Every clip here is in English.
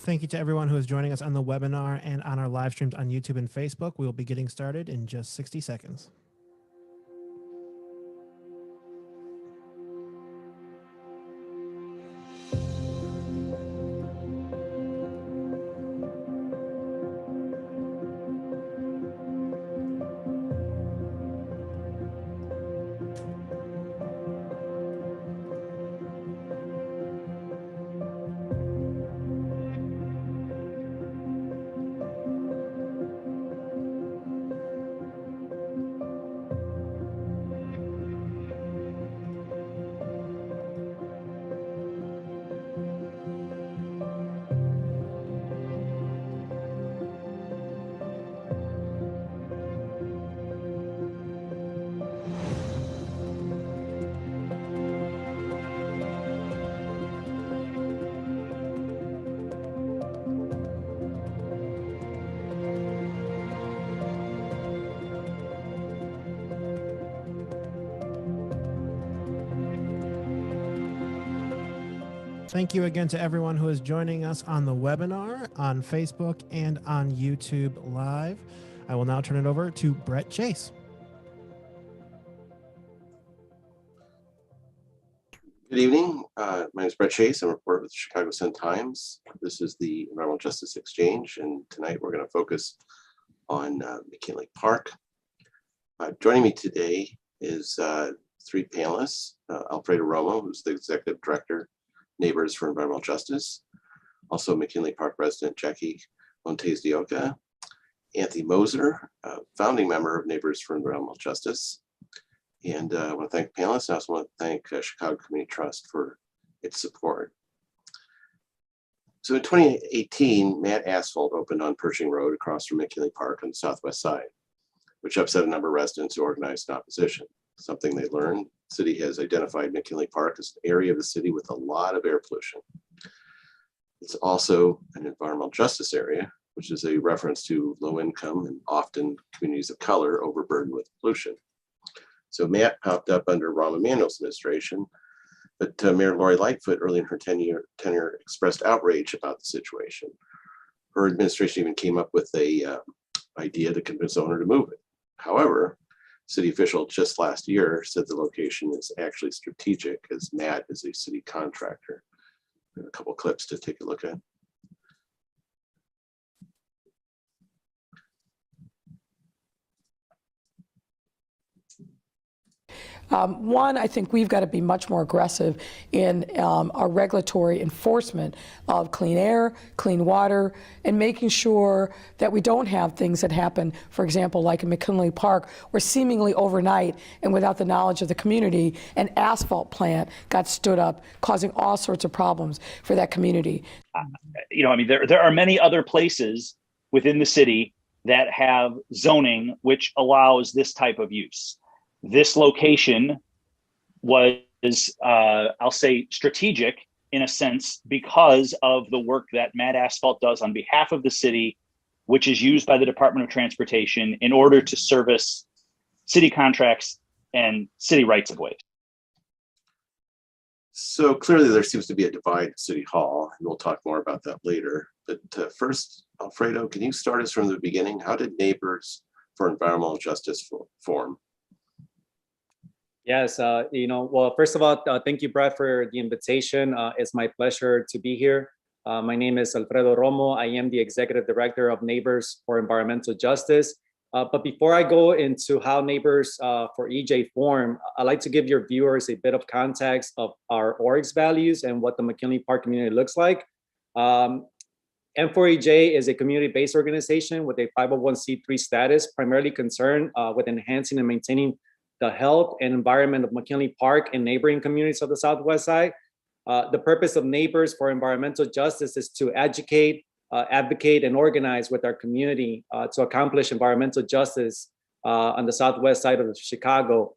Thank you to everyone who is joining us on the webinar and on our live streams on YouTube and Facebook. We will be getting started in just 60 seconds. Thank you again to everyone who is joining us on the webinar, on Facebook, and on YouTube Live. I will now turn it over to Brett Chase. Good evening. My name is Brett Chase. I'm a reporter with the Chicago Sun-Times. This is the Environmental Justice Exchange, and tonight we're going to focus on McKinley Park. Joining me today is three panelists. Alfredo Romo, who's the Executive Director, Neighbors for Environmental Justice. Also McKinley Park resident Jackie Montesdeoca. Anthony Moser, founding member of Neighbors for Environmental Justice. And I want to thank panelists. I also want to thank Chicago Community Trust for its support. So in 2018, Matt Asphalt opened on Pershing Road across from McKinley Park on the southwest side, which upset a number of residents who organized in opposition. Something they learned, the city has identified McKinley Park as an area of the city with a lot of air pollution. It's also an environmental justice area, which is a reference to low income and often communities of color overburdened with pollution. So Matt popped up under Rahm Emanuel's administration, but Mayor Lori Lightfoot early in her tenure expressed outrage about the situation. Her administration even came up with a idea to convince the owner to move it. However, city official just last year said the location is actually strategic as Matt is a city contractor. We have a couple clips to take a look at. One, I think we've got to be much more aggressive in our regulatory enforcement of clean air, clean water, and making sure that we don't have things that happen, for example, like in McKinley Park, where seemingly overnight and without the knowledge of the community, an asphalt plant got stood up, causing all sorts of problems for that community. There are many other places within the city that have zoning which allows this type of use. This location was, I'll say, strategic in a sense because of the work that Matt Asphalt does on behalf of the city, which is used by the Department of Transportation in order to service city contracts and city rights of way. So clearly there seems to be a divide at City Hall, and we'll talk more about that later. But first, Alfredo, can you start us from the beginning? How did Neighbors for Environmental Justice form? Yes, well, first of all, thank you, Brett, for the invitation. It's my pleasure to be here. My name is Alfredo Romo. I am the Executive Director of Neighbors for Environmental Justice. But before I go into how Neighbors for EJ form, I'd like to give your viewers a bit of context of our org's values and what the McKinley Park community looks like. M4EJ is a community-based organization with a 501c3 status, primarily concerned with enhancing and maintaining the health and environment of McKinley Park and neighboring communities of the Southwest Side. The purpose of Neighbors for Environmental Justice is to educate, advocate, and organize with our community to accomplish environmental justice on the Southwest Side of Chicago.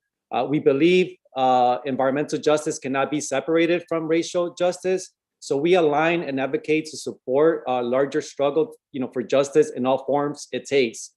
We believe environmental justice cannot be separated from racial justice. So we align and advocate to support a larger struggle, for justice in all forms it takes.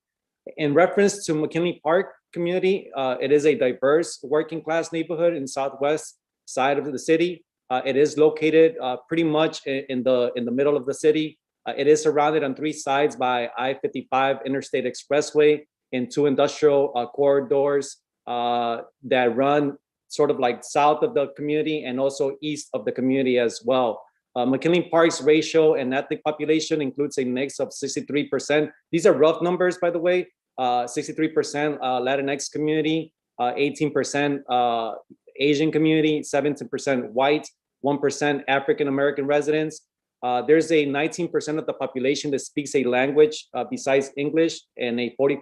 In reference to McKinley Park community, it is a diverse working class neighborhood in Southwest side of the city. It is located pretty much in the middle of the city. It is surrounded on 3 sides by I-55 Interstate Expressway and 2 industrial corridors that run sort of like south of the community and also east of the community as well. McKinley Park's racial and ethnic population includes a mix of 63%. These are rough numbers, by the way. 63% Latinx community, 18% Asian community, 17% white, 1% African American residents. There's a 19% of the population that speaks a language besides English, and a 46%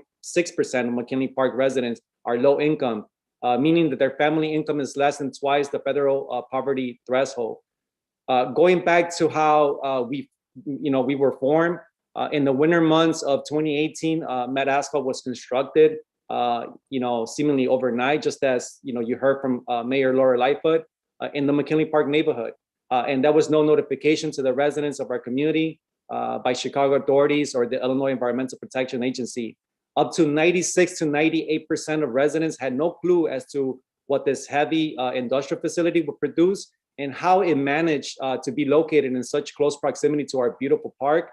of McKinley Park residents are low income, meaning that their family income is less than twice the federal poverty threshold. Going back to how we were formed, in the winter months of 2018, Matt Asphalt was constructed, seemingly overnight, just as you heard from Mayor Laura Lightfoot, in the McKinley Park neighborhood. And there was no notification to the residents of our community by Chicago authorities or the Illinois Environmental Protection Agency. Up to 96 to 98% of residents had no clue as to what this heavy industrial facility would produce and how it managed to be located in such close proximity to our beautiful park,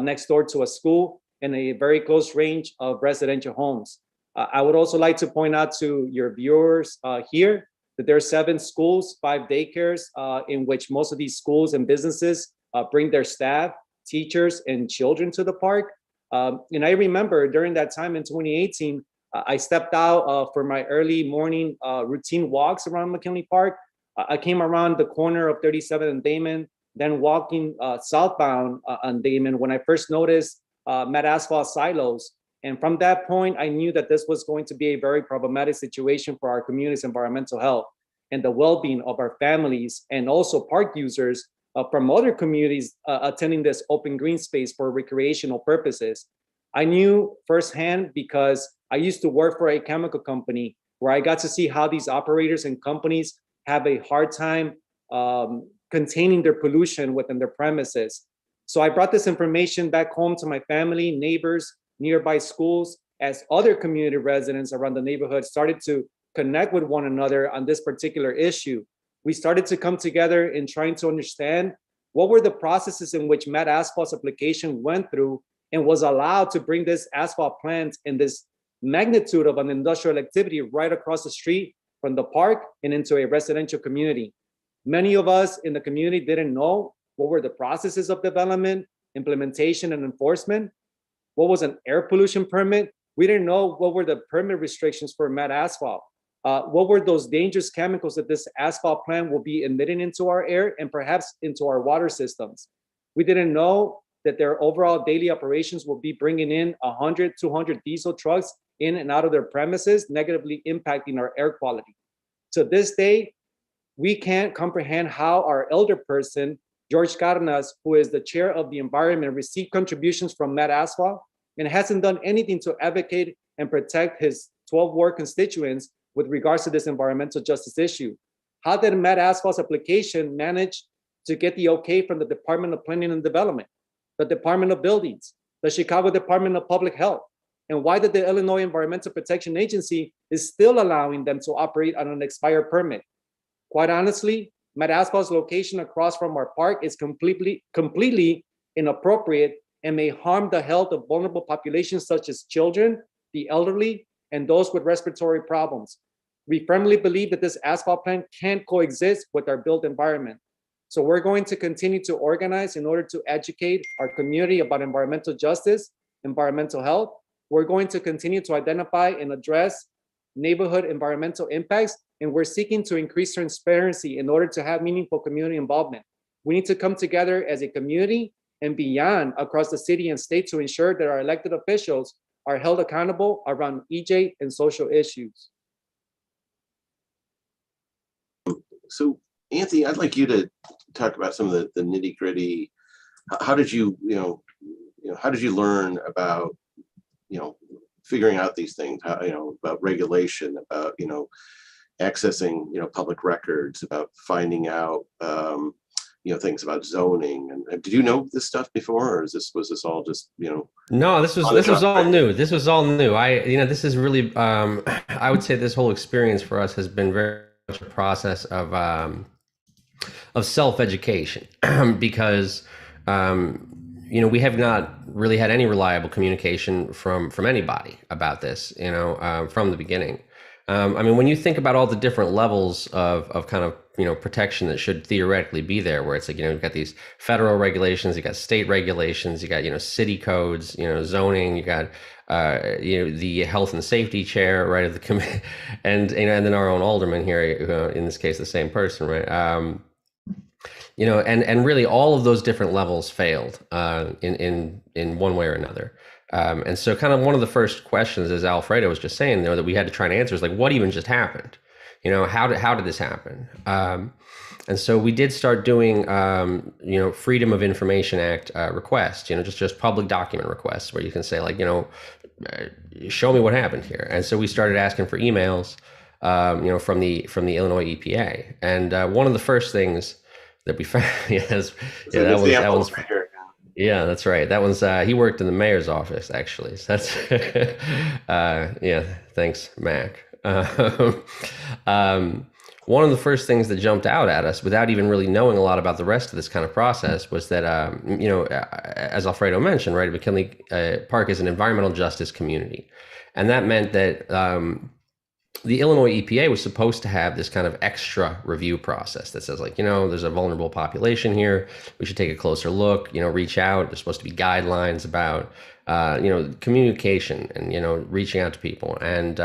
next door to a school and a very close range of residential homes. I would also like to point out to your viewers here that there are 7 schools, 5 daycares, in which most of these schools and businesses bring their staff, teachers, and children to the park. And I remember during that time in 2018, I stepped out for my early morning routine walks around McKinley Park. I came around the corner of 37th and Damon, then walking southbound on Damon when I first noticed Matt Asphalt silos. And from that point, I knew that this was going to be a very problematic situation for our community's environmental health and the well-being of our families, and also park users from other communities attending this open green space for recreational purposes. I knew firsthand because I used to work for a chemical company where I got to see how these operators and companies have a hard time containing their pollution within their premises. So I brought this information back home to my family, neighbors, nearby schools, as other community residents around the neighborhood started to connect with one another on this particular issue. We started to come together in trying to understand what were the processes in which Matt Asphalt's application went through and was allowed to bring this asphalt plant and this magnitude of an industrial activity right across the street from the park and into a residential community. Many of us in the community didn't know what were the processes of development, implementation, and enforcement. What was an air pollution permit? We didn't know what were the permit restrictions for Matt Asphalt. What were those dangerous chemicals that this asphalt plant will be emitting into our air and perhaps into our water systems? We didn't know that their overall daily operations will be bringing in 100, 200 diesel trucks in and out of their premises, negatively impacting our air quality. To this day, we can't comprehend how our elder person, George Cardenas, who is the chair of the environment, received contributions from Matt Asphalt and hasn't done anything to advocate and protect his 12 ward constituents with regards to this environmental justice issue. How did Matt Asphalt's application manage to get the okay from the Department of Planning and Development, the Department of Buildings, the Chicago Department of Public Health? And why did the Illinois Environmental Protection Agency is still allowing them to operate on an expired permit? Quite honestly, Matt Asphalt's location across from our park is completely inappropriate and may harm the health of vulnerable populations such as children, the elderly, and those with respiratory problems. We firmly believe that this asphalt plant can't coexist with our built environment. So we're going to continue to organize in order to educate our community about environmental justice, environmental health. We're going to continue to identify and address neighborhood environmental impacts, and we're seeking to increase transparency in order to have meaningful community involvement. We need to come together as a community and beyond across the city and state to ensure that our elected officials are held accountable around EJ and social issues. So, Anthony, I'd like you to talk about some of the nitty gritty. How did you how did you learn about, figuring out these things, about regulation, about, accessing, public records, about finding out, things about zoning. And did you know this stuff before, or was this all just, No, this was all new. This was all new. This is really, I would say this whole experience for us has been very much a process of self-education because, we have not really had any reliable communication from anybody about this, from the beginning. I mean, when you think about all the different levels of kind of, protection that should theoretically be there, where it's like, you've got these federal regulations, you got state regulations, you got, city codes, zoning, you got, the health and safety chair, right, of the committee, and then our own alderman here, in this case, the same person, right? And really all of those different levels failed in one way or another. And so kind of one of the first questions, as Alfredo was just saying, that we had to try and answer is like, what even just happened? How did this happen? And so we did start doing, Freedom of Information Act requests, just public document requests where you can say like, show me what happened here. And so we started asking for emails, from the Illinois EPA. And one of the first things that we found, that was right here. Yeah, that's right. That one's he worked in the mayor's office, actually. So that's thanks, Mac. One of the first things that jumped out at us, without even really knowing a lot about the rest of this kind of process, was that as Alfredo mentioned, right, McKinley Park is an environmental justice community, and that meant that the Illinois EPA was supposed to have this kind of extra review process that says like, there's a vulnerable population here. We should take a closer look, reach out. There's supposed to be guidelines about, communication and, reaching out to people. And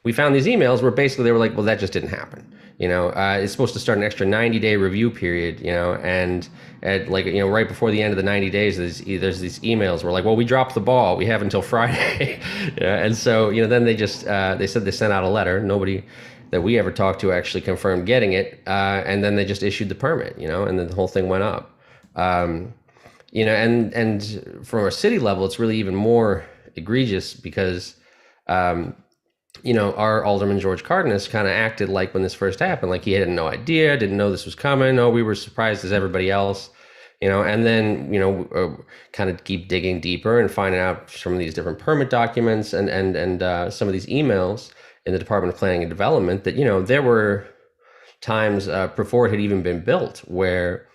we found these emails where basically they were like, well, that just didn't happen. It's supposed to start an extra 90-day review period, and at like, right before the end of the 90 days, there's these emails where like, well, we dropped the ball. We have until Friday. And so, then they just, they said they sent out a letter. Nobody that we ever talked to actually confirmed getting it. And then they just issued the permit, and then the whole thing went up. And from a city level, it's really even more egregious because, our Alderman George Cardenas kind of acted like when this first happened, like he had no idea, didn't know this was coming. Oh, we were surprised as everybody else, and then, kind of keep digging deeper and finding out some of these different permit documents and some of these emails in the Department of Planning and Development that, there were times before it had even been built where,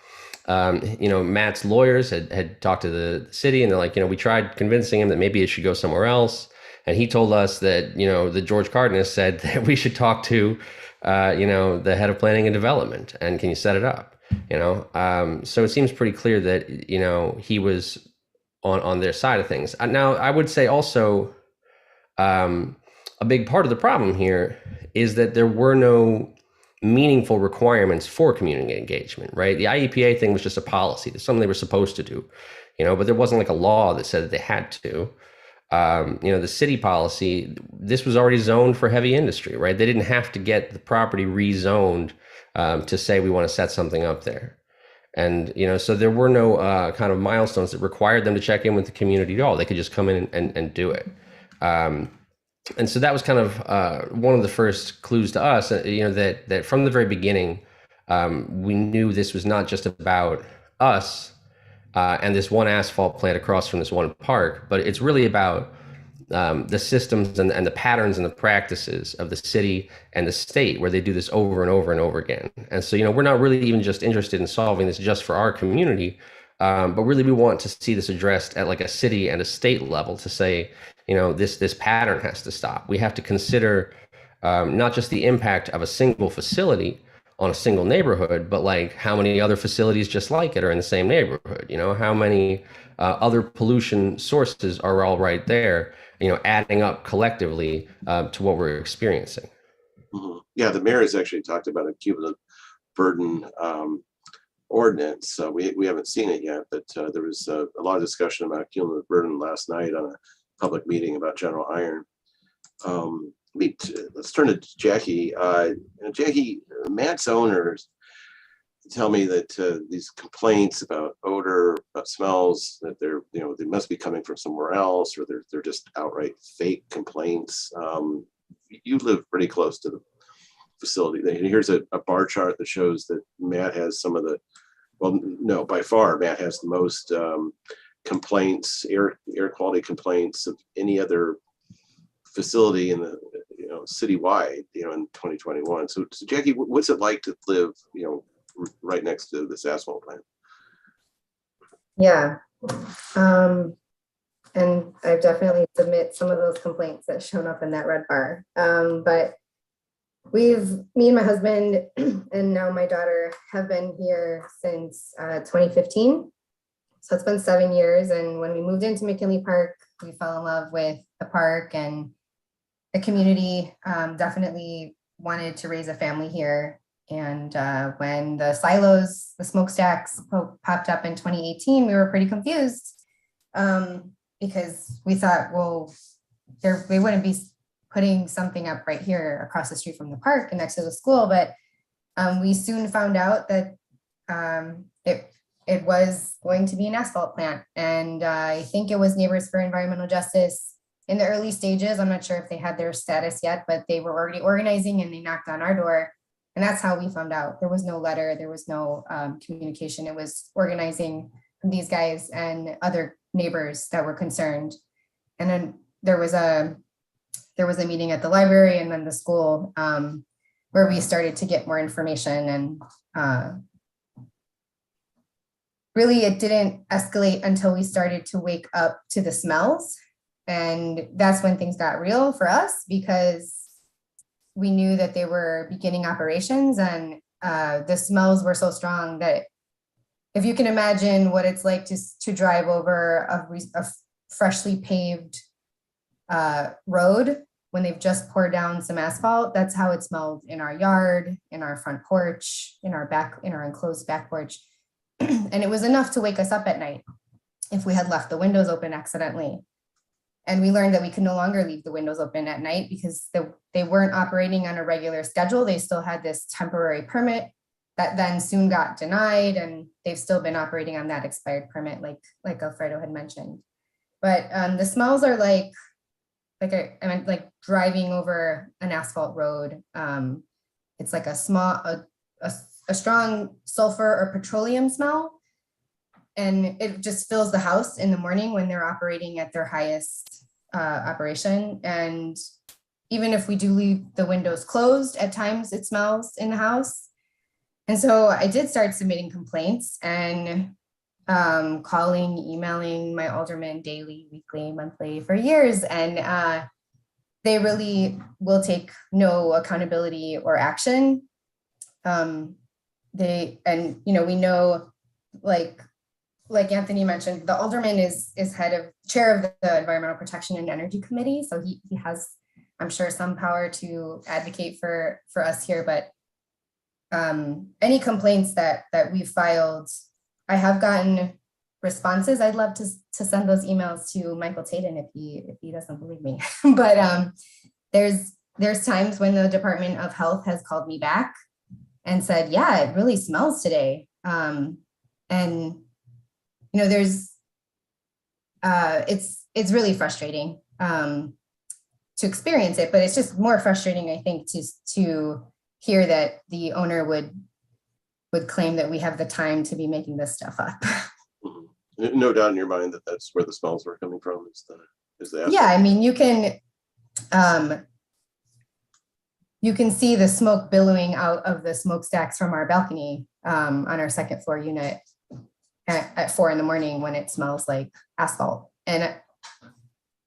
Matt's lawyers had talked to the city and they're like, we tried convincing him that maybe it should go somewhere else. And he told us that, that George Cardenas said that we should talk to, the head of planning and development, and can you set it up? So it seems pretty clear that, he was on their side of things. Now, I would say also a big part of the problem here is that there were no meaningful requirements for community engagement, right? The IEPA thing was just a policy. That's something they were supposed to do, but there wasn't like a law that said that they had to. The city policy, this was already zoned for heavy industry, right? They didn't have to get the property rezoned to say we want to set something up there. And, so there were no kind of milestones that required them to check in with the community at all. They could just come in and do it. And so that was kind of one of the first clues to us, that from the very beginning, we knew this was not just about us and this one asphalt plant across from this one park, but it's really about the systems and the patterns and the practices of the city and the state where they do this over and over and over again. And so, we're not really even just interested in solving this just for our community, but really we want to see this addressed at like a city and a state level to say, this pattern has to stop. We have to consider not just the impact of a single facility on a single neighborhood, but like how many other facilities just like it are in the same neighborhood, how many other pollution sources are all right there, adding up collectively to what we're experiencing. Mm-hmm. Yeah, the mayor has actually talked about a cumulative burden ordinance. We haven't seen it yet, but there was a lot of discussion about cumulative burden last night on a public meeting about General Iron. Let's turn to Jackie. Jackie, Matt's owners tell me that these complaints about odor, about smells, that they're, they must be coming from somewhere else, or they're just outright fake complaints. You live pretty close to the facility. Here's a bar chart that shows that Matt has some of the, well, no, by far, Matt has the most complaints, air quality complaints of any other facility in the, citywide, in 2021. So Jackie, what's it like to live, right next to this asphalt plant? Yeah, And I've definitely submit some of those complaints that shown up in that red bar. But me and my husband and now my daughter have been here since 2015. So it's been 7 years. And when we moved into McKinley Park, we fell in love with the park and the community. Definitely wanted to raise a family here. And when the silos, the smokestacks popped up in 2018, we were pretty confused because we thought, well, they wouldn't be putting something up right here across the street from the park and next to the school. But we soon found out that it was going to be an asphalt plant. And I think it was Neighbors for Environmental Justice in the early stages. I'm not sure if they had their status yet, but they were already organizing and they knocked on our door. And that's how we found out. There was no letter, there was no communication. It was organizing from these guys and other neighbors that were concerned. And then there was a meeting at the library and then the school where we started to get more information. And really, it didn't escalate until we started to wake up to the smells. And that's when things got real for us, because we knew that they were beginning operations, and the smells were so strong that if you can imagine what it's like to drive over a freshly paved road when they've just poured down some asphalt, that's how it smelled in our yard, in our front porch, in our enclosed back porch. And it was enough to wake us up at night if we had left the windows open accidentally. And we learned that we could no longer leave the windows open at night because they weren't operating on a regular schedule. They still had this temporary permit that then soon got denied, and they've still been operating on that expired permit, like Alfredo had mentioned. But the smells are like driving over an asphalt road. It's like a strong sulfur or petroleum smell. And it just fills the house in the morning when they're operating at their highest operation. And even if we do leave the windows closed, at times it smells in the house. And so I did start submitting complaints and calling, emailing my aldermen daily, weekly, monthly for years. And they really will take no accountability or action. We know, like Anthony mentioned, the alderman is chair of the Environmental Protection and Energy Committee. So he has, I'm sure, some power to advocate for us here. But any complaints that we filed, I have gotten responses. I'd love to send those emails to Michael Taden if he doesn't believe me. But there's times when the Department of Health has called me back and said, yeah, it really smells today. And it's really frustrating to experience it, but it's just more frustrating, I think, to hear that the owner would claim that we have the time to be making this stuff up. No doubt in your mind that that's where the smells were coming from. Is the yeah, I mean, you can see the smoke billowing out of the smokestacks from our balcony on our second floor unit at 4 a.m. when it smells like asphalt. And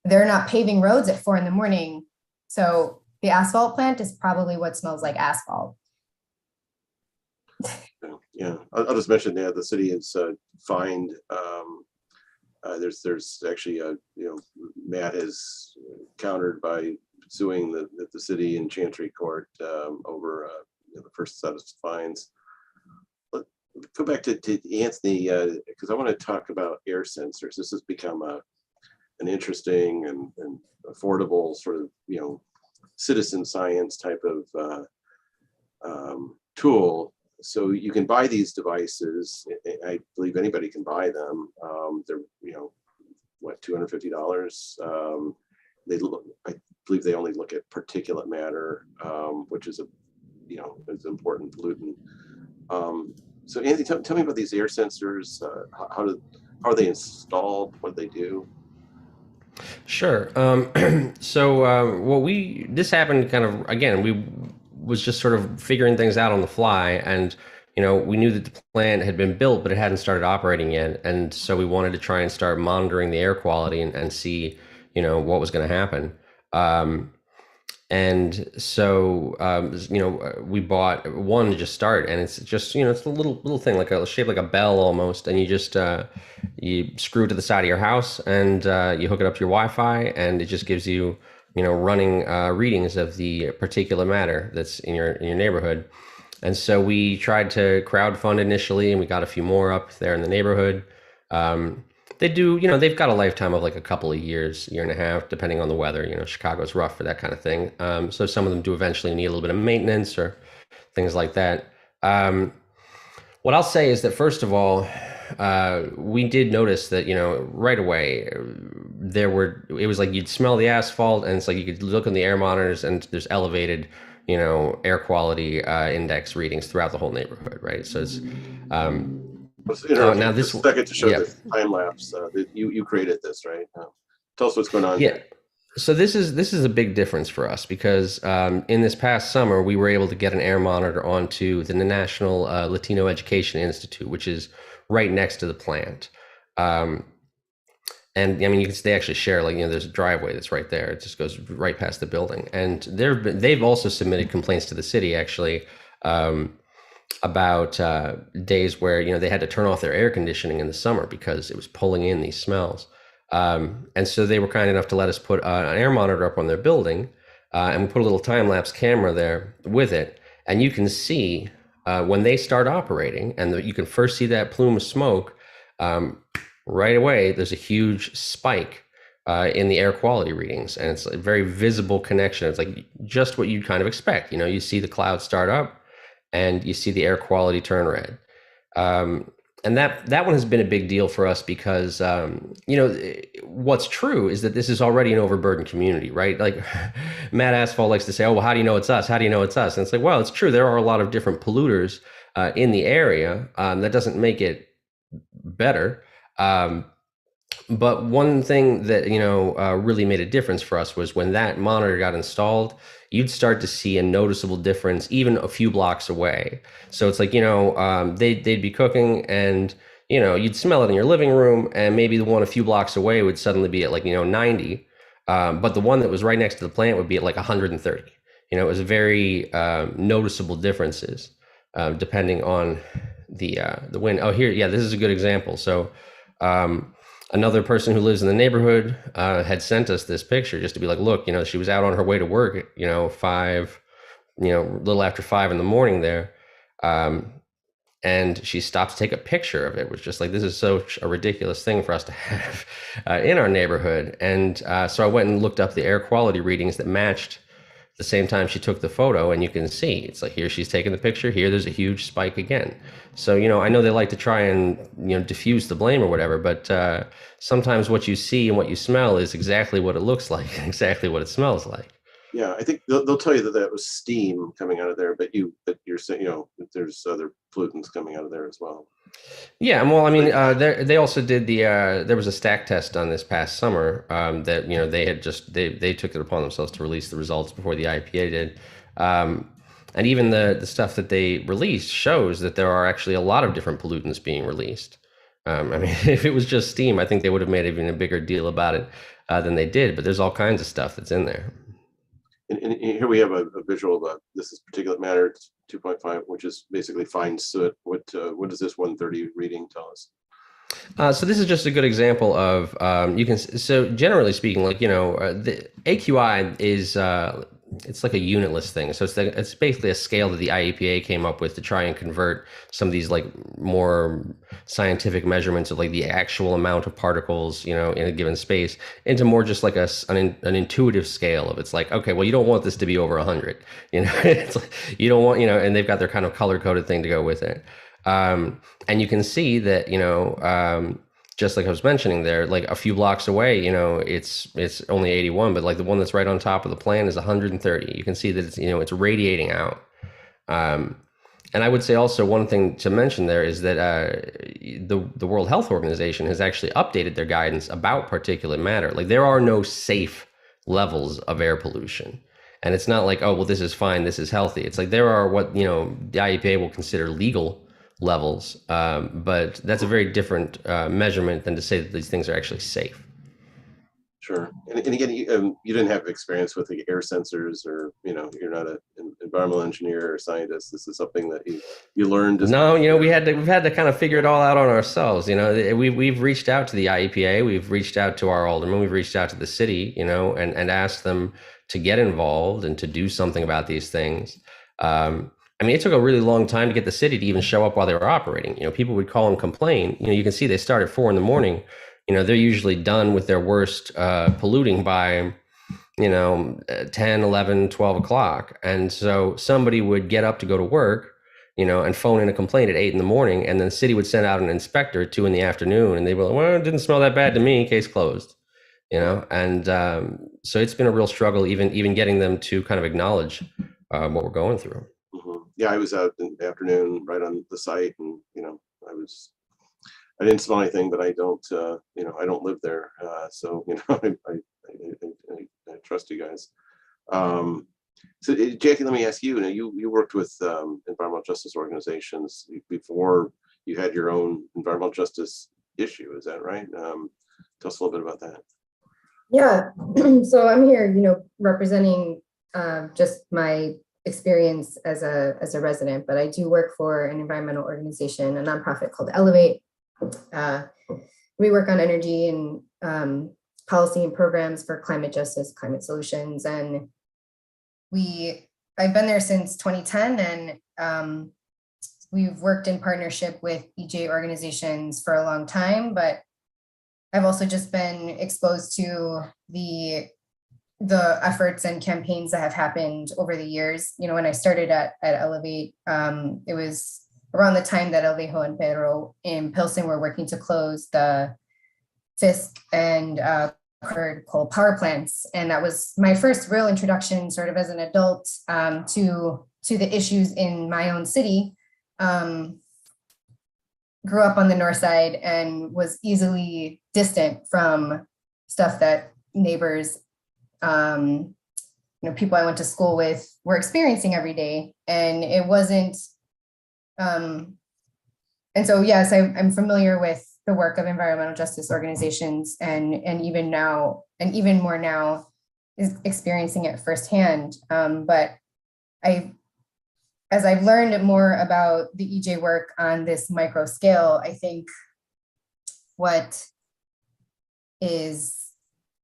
they're not paving roads at 4 a.m. So the asphalt plant is probably what smells like asphalt. Yeah, I'll just mention that the city has fined. There's actually Matt has countered by suing the city in Chancery Court over the first set of fines. But go back to Anthony because I want to talk about air sensors. This has become an interesting and affordable sort of citizen science type of tool. So you can buy these devices. I believe anybody can buy them. They're $250. I believe they only look at particulate matter, which is is an important pollutant. So Anthony, tell me about these air sensors. How are they installed? What do they do? Sure. So this happened kind of, again, we was just sort of figuring things out on the fly. And, we knew that the plant had been built, but it hadn't started operating yet. And so we wanted to try and start monitoring the air quality and see, what was going to happen. And so, we bought one to just start, and it's just, it's a little thing, like shaped like a bell almost. And you just, you screw it to the side of your house, and you hook it up to your Wi-Fi, and it just gives you, running readings of the particulate matter that's in your neighborhood. And so we tried to crowdfund initially, and we got a few more up there in the neighborhood. They do, they've got a lifetime of like a couple of years, year and a half, depending on the weather. Chicago's rough for that kind of thing. So some of them do eventually need a little bit of maintenance or things like that. What I'll say is that, first of all, we did notice that, right away, it was like you'd smell the asphalt, and it's like you could look in the air monitors, and there's elevated, air quality index readings throughout the whole neighborhood, right? So it's now this second to show this time lapse that you created this, right? Tell us what's going on. Yeah. So this is a big difference for us because in this past summer we were able to get an air monitor onto the National Latino Education Institute, which is right next to the plant. And I mean, they actually share, like, there's a driveway that's right there. It just goes right past the building. And they've also submitted complaints to the city, actually, about days where, they had to turn off their air conditioning in the summer because it was pulling in these smells. And so they were kind enough to let us put an air monitor up on their building, and we put a little time-lapse camera there with it. And you can see when they start operating, and you can first see that plume of smoke, right away, there's a huge spike in the air quality readings, and it's a very visible connection. It's like just what you'd kind of expect. You see the clouds start up, and you see the air quality turn red. And that one has been a big deal for us because, what's true is that this is already an overburdened community, right? Like Matt Asphalt likes to say, oh, well, how do you know it's us? How do you know it's us? And it's like, well, it's true. There are a lot of different polluters in the area. That doesn't make it better. But one thing that, really made a difference for us was when that monitor got installed, you'd start to see a noticeable difference even a few blocks away. So it's like, they'd be cooking and, you'd smell it in your living room, and maybe the one a few blocks away would suddenly be at like, 90. But the one that was right next to the plant would be at like 130. It was very noticeable differences depending on the wind. Oh, here, yeah, this is a good example. So another person who lives in the neighborhood had sent us this picture just to be like, look, she was out on her way to work at, a little after 5 in the morning there. And she stopped to take a picture of it. It was just like, this is such a ridiculous thing for us to have in our neighborhood. And so I went and looked up the air quality readings that matched the same time she took the photo, and you can see it's like, here she's taking the picture, here there's a huge spike again. So I know they like to try and diffuse the blame or whatever, but sometimes what you see and what you smell is exactly what it looks like, exactly what it smells like. Yeah, I think they'll tell you that was steam coming out of there, but you're saying there's other pollutants coming out of there as well. Yeah, well, I mean, they also did there was a stack test on this past summer that they had they took it upon themselves to release the results before the IPA did, and even the stuff that they released shows that there are actually a lot of different pollutants being released. I mean, if it was just steam, I think they would have made even a bigger deal about it than they did. But there's all kinds of stuff that's in there. And here we have a visual of this is particulate matter 2.5, which is basically fine soot. What does this 130 reading tell us? So this is just a good example of so generally speaking, like the AQI is it's like a unitless thing. So it's basically a scale that the IEPA came up with to try and convert some of these like more scientific measurements of like the actual amount of particles, in a given space into more just like an intuitive scale of, it's like, okay, well, you don't want this to be over 100, it's like, you don't want, and they've got their kind of color coded thing to go with it. And you can see that, just like I was mentioning there, like a few blocks away, it's only 81, but like the one that's right on top of the plant is 130. You can see that it's, it's radiating out. And I would say also one thing to mention there is that the World Health Organization has actually updated their guidance about particulate matter. Like there are no safe levels of air pollution. And it's not like, oh, well, this is fine, this is healthy. It's like there are what, the IEPA will consider legal levels. But that's a very different measurement than to say that these things are actually safe. Sure. And again, you didn't have experience with the air sensors, or, you're not an environmental engineer or scientist. This is something that you learned. No, we've had to kind of figure it all out on ourselves. We've reached out to the IEPA, we've reached out to our aldermen, we've reached out to the city, and asked them to get involved and to do something about these things. It took a really long time to get the city to even show up while they were operating. People would call and complain. You can see they start at 4 a.m. They're usually done with their worst polluting by 10, 11, 12 o'clock. And so somebody would get up to go to work, and phone in a complaint at 8 a.m, and then the city would send out an inspector at 2 p.m, and they were like, well, it didn't smell that bad to me, case closed. And so it's been a real struggle, even getting them to kind of acknowledge what we're going through. Mm-hmm. Yeah, I was out in the afternoon right on the site, and I didn't smell anything, but I don't live there, so I trust you guys. So Jackie, let me ask you. You worked with environmental justice organizations before you had your own environmental justice issue. Is that right? Tell us a little bit about that. Yeah. So I'm here, representing just my experience as a resident, but I do work for an environmental organization, a nonprofit called Elevate. We work on energy and policy and programs for climate justice, climate solutions, and I've been there since 2010, and we've worked in partnership with EJ organizations for a long time, but I've also just been exposed to the efforts and campaigns that have happened over the years. When I started at Elevate, it was around the time that Alvejo and Pedro in Pilsen were working to close the Fisk and coal power plants. And that was my first real introduction sort of as an adult to the issues in my own city. Grew up on the north side and was easily distant from stuff that neighbors, people I went to school with were experiencing every day. And it wasn't, and so, yes, I'm familiar with the work of environmental justice organizations, and even now, and even more now, is experiencing it firsthand. But as I've learned more about the EJ work on this micro scale, I think what is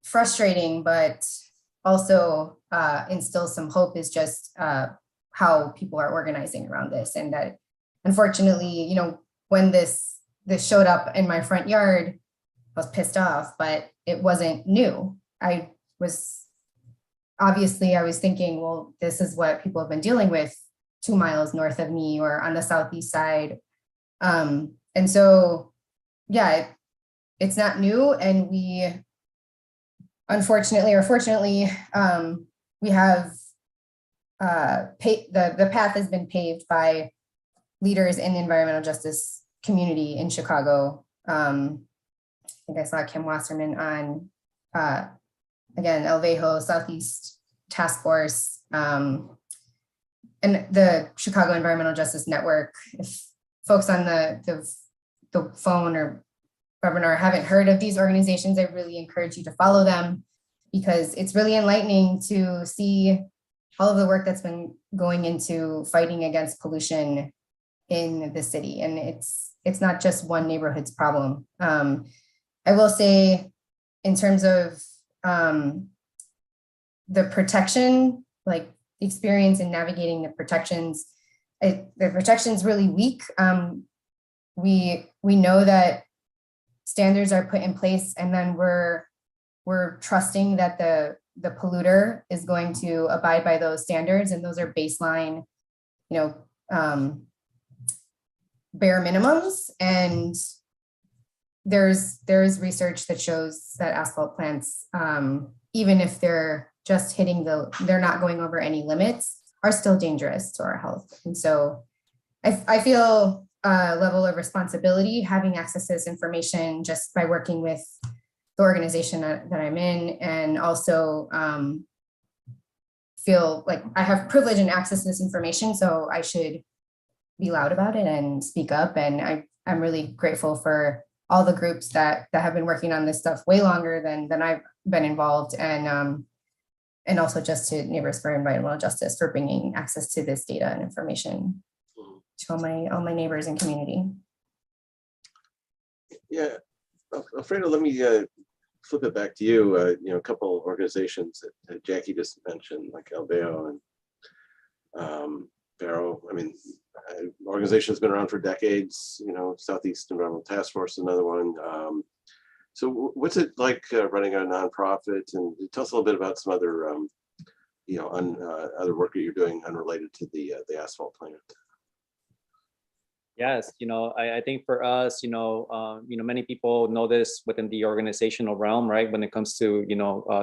frustrating, but also instills some hope, is just how people are organizing around this. And that, unfortunately, when this showed up in my front yard, I was pissed off, but it wasn't new. I was thinking, well, this is what people have been dealing with 2 miles north of me or on the southeast side. And so, yeah, it's not new. And we, unfortunately or fortunately, we have the path has been paved by leaders in the environmental justice community in Chicago. I think I saw Kim Wasserman on, again, Alvejo Southeast Task Force, and the Chicago Environmental Justice Network. If folks on the phone or webinar haven't heard of these organizations, I really encourage you to follow them, because it's really enlightening to see all of the work that's been going into fighting against pollution in the city. And it's not just one neighborhood's problem. I will say, in terms of the protection, like experience in navigating the protections, the protection's really weak. We know that standards are put in place, and then we're trusting that the polluter is going to abide by those standards, and those are baseline, bare minimums. And there's research that shows that asphalt plants, even if they're just they're not going over any limits, are still dangerous to our health. And so I feel a level of responsibility having access to this information just by working with the organization that I'm in, and also feel like I have privilege and access to this information, so I should be loud about it and speak up. And I'm really grateful for all the groups that have been working on this stuff way longer than I've been involved, and also just to Neighbors for Environmental Justice for bringing access to this data and information to all my neighbors and community. Yeah, Alfredo, let me flip it back to you. A couple organizations that Jackie just mentioned, like Albeo and Barrow. I mean, organization's been around for decades. Southeast Environmental Task Force is another one. So what's it like running a nonprofit? And tell us a little bit about some other, other work that you're doing unrelated to the asphalt plant. Yes, I think for us, many people know this within the organizational realm, right? When it comes to,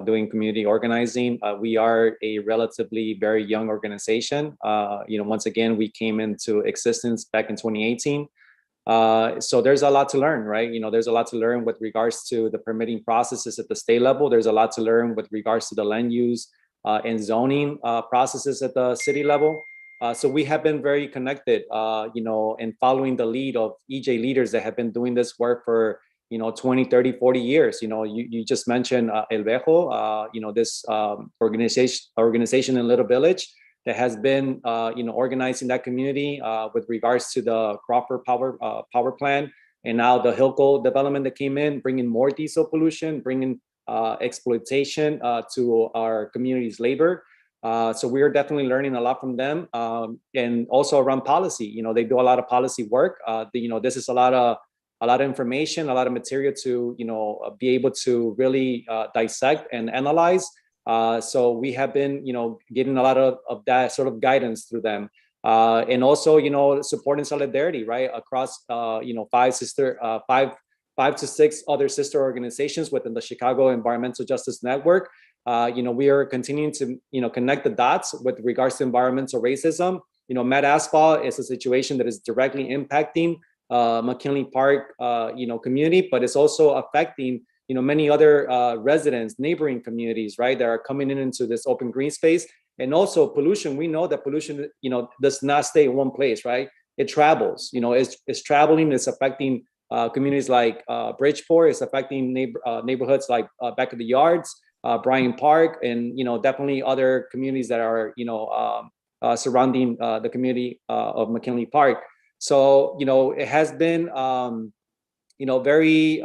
doing community organizing, we are a relatively very young organization. Once again, we came into existence back in 2018. So there's a lot to learn, right? There's a lot to learn with regards to the permitting processes at the state level. There's a lot to learn with regards to the land use and zoning processes at the city level. So we have been very connected, and following the lead of EJ leaders that have been doing this work for, 20, 30, 40 years. You just mentioned El Vejo, this organization in Little Village that has been, organizing that community with regards to the Crawford power plant, and now the Hilco development that came in, bringing more diesel pollution, bringing exploitation to our community's labor. So we are definitely learning a lot from them, and also around policy. They do a lot of policy work. This is a lot of information, a lot of material to be able to really dissect and analyze. So we have been getting a lot of that sort of guidance through them, and also support and solidarity right across 5 to 6 other sister organizations within the Chicago Environmental Justice Network. We are continuing to, connect the dots with regards to environmental racism. Matt Asphalt is a situation that is directly impacting McKinley Park, community, but it's also affecting, many other residents, neighboring communities, right, that are coming into this open green space. And also pollution. We know that pollution, does not stay in one place, right? It travels. It's traveling. It's affecting communities like Bridgeport. It's affecting neighborhoods like Back of the Yards, Bryant Park, and definitely other communities that are surrounding the community of McKinley Park. So it has been very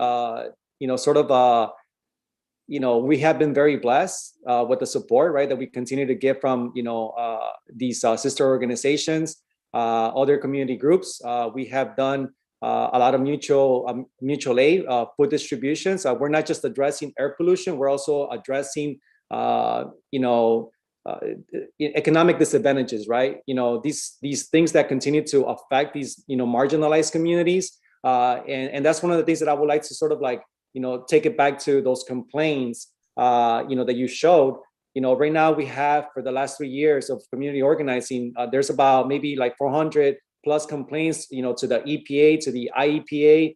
we have been very blessed with the support, right, that we continue to get from these sister organizations, other community groups. We have done a lot of mutual aid, food distributions. We're not just addressing air pollution; we're also addressing, economic disadvantages. Right? These things that continue to affect these marginalized communities, and that's one of the things that I would like to sort of take it back to those complaints, that you showed. Right now we have, for the last 3 years of community organizing, there's about maybe like 400 plus complaints, to the EPA, to the IEPA,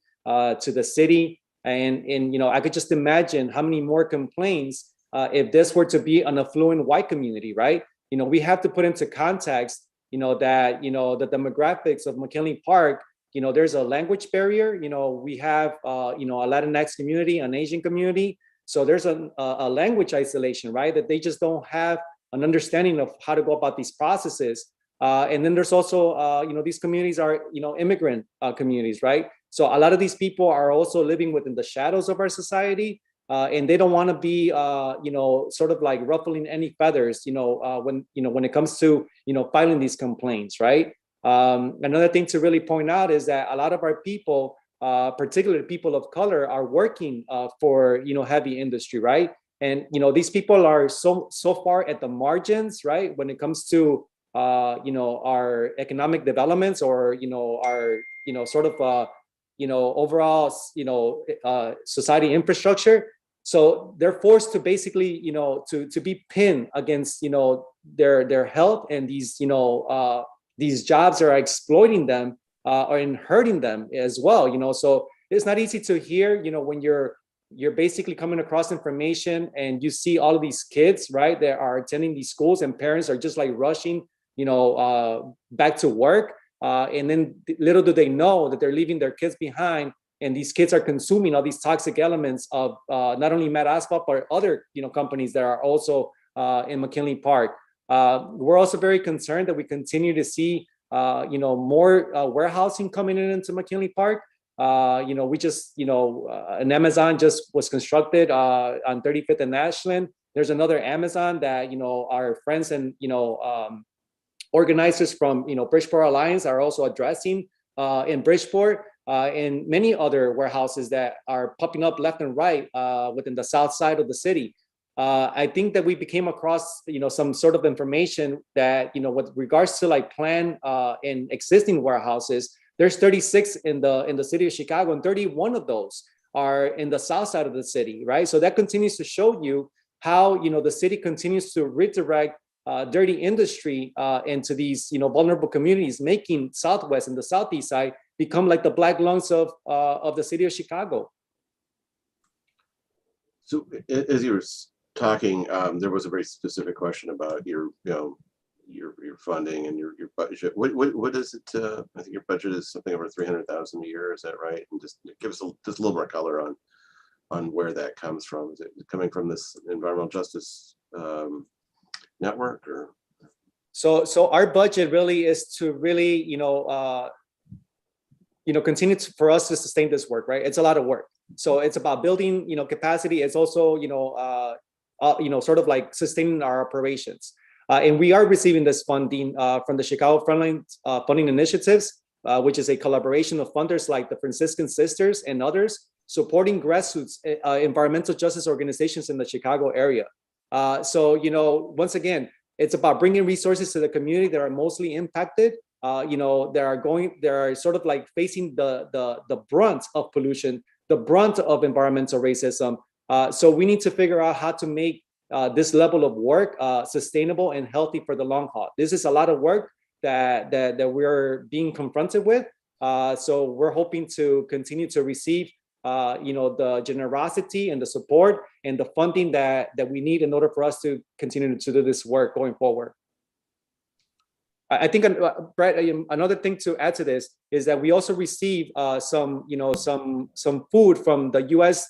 to the city. And I could just imagine how many more complaints if this were to be an affluent white community, right? We have to put into context, that, the demographics of McKinley Park, there's a language barrier. We have, a Latinx community, an Asian community. So there's a language isolation, right? That they just don't have an understanding of how to go about these processes. And then there's also, these communities are, immigrant communities, right? So a lot of these people are also living within the shadows of our society, and they don't want to be, sort of like ruffling any feathers, when it comes to, filing these complaints, right? Another thing to really point out is that a lot of our people, particularly people of color, are working for heavy industry, right? And these people are so far at the margins, right, when it comes to our economic developments, or our sort of overall society infrastructure. So they're forced to basically to be pinned against their health, and these jobs are exploiting them and hurting them as well. So it's not easy to hear when you're basically coming across information and you see all of these kids, right, that are attending these schools, and parents are just like rushing back to work, And then little do they know that they're leaving their kids behind, and these kids are consuming all these toxic elements of not only Matt Asphalt, but other companies that are also in McKinley Park. We're also very concerned that we continue to see more warehousing coming into McKinley Park. We just, an Amazon just was constructed on 35th and Ashland. There's another Amazon that, our friends and, organizers from, Bridgeport Alliance are also addressing in Bridgeport, and many other warehouses that are popping up left and right within the south side of the city. I think that we came across, some sort of information that, with regards to like planned and existing warehouses, there's 36 in the city of Chicago, and 31 of those are in the south side of the city, right? So that continues to show you how, the city continues to redirect dirty industry into these, vulnerable communities, making Southwest and the Southeast side become like the black lungs of the city of Chicago. So as you were talking, there was a very specific question about your funding and your budget. What is it? I think your budget is something over 300,000 a year. Is that right? And just give us just a little more color on where that comes from. Is it coming from this environmental justice network, or? So our budget really is to really continue for us to sustain this work, right? It's a lot of work. So it's about building capacity. It's also sort of like sustaining our operations. And we are receiving this funding from the Chicago Frontline Funding Initiatives, which is a collaboration of funders like the Franciscan Sisters and others, supporting grassroots environmental justice organizations in the Chicago area. So, once again, it's about bringing resources to the community that are mostly impacted, that are sort of like facing the brunt of pollution, the brunt of environmental racism. So we need to figure out how to make this level of work sustainable and healthy for the long haul. This is a lot of work that we're being confronted with. So we're hoping to continue to receive the generosity and the support and the funding that we need in order for us to continue to do this work going forward. I think, Brett, another thing to add to this is that we also receive some food from the U.S.